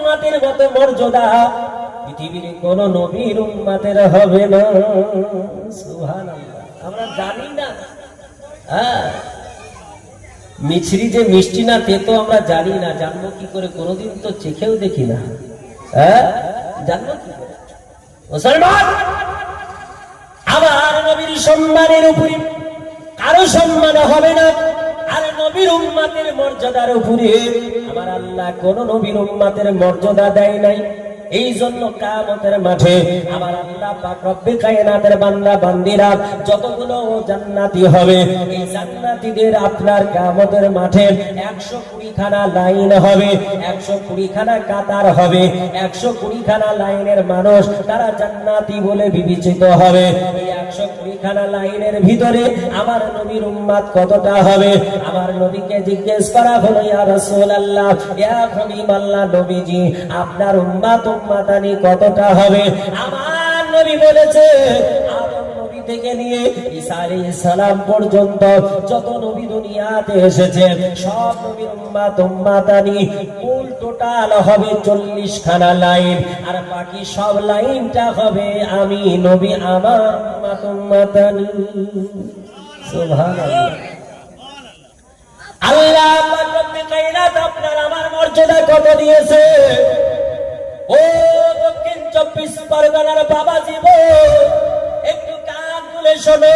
উম্মতের মতো মর্যাদা পৃথিবীর কোন নবীর উম্মতের হবে না। সুবহানাল্লাহ। আমরা জানি না মিছরি যে মিষ্টি না তে তো আমরা জানি না, জানবো কি করে? কোনোদিন তো চেখেও দেখি না, জানবো কি করে? মুসলমান, আমার নবীর সম্মানের উপরে কারো সম্মান হবে না, আর নবীর উম্মতের মর্যাদার উপরে আমার আল্লাহ কোন নবীর উম্মতের মর্যাদা দেয় নাই। এই জন্য কিয়ামতের মাঠে আমার আল্লাহ পাক রব্বে কায়নাতের বান্দা বান্দিরা যতগুলো জান্নাতি হবে, এই জান্নাতীদের আপনার কিয়ামতের মাঠে 120 খানা লাইন হবে, 120 খানা কাতার হবে, 120 খানা লাইনের মানুষ তারা জান্নাতি বলে বিবেচিত হবে। এই 120 খানা লাইনের ভিতরে আমার নবীর উম্মত কতটা হবে? আমার নবীকে জিজ্ঞেস করা হলো, ইয়া রাসূলুল্লাহ, ইয়া হাবিবাল্লাহ, নবীজি আপনার উম্মত উম্মতানি কতটা হবে? আমার নবী বলেছে, আদম নবী থেকে নিয়ে ঈসা আলাইহিস সালাম পর্যন্ত যত নবী দুনিয়াতে এসেছে সব নবীর উম্মত উম্মতানি কুল টোটাল হবে 40 খানা লাইন, আর বাকি সব লাইনটা হবে আমি নবী আমার উম্মত উম্মতানি। সুবহানাল্লাহ। আল্লাহ পাক রব্বে কায়নাত আপনার আমার মর্যাদা কত দিয়েছে? ও দক্ষিণ 24 পরগনার বাবা জীবন, একটু কান খুলে শোনো।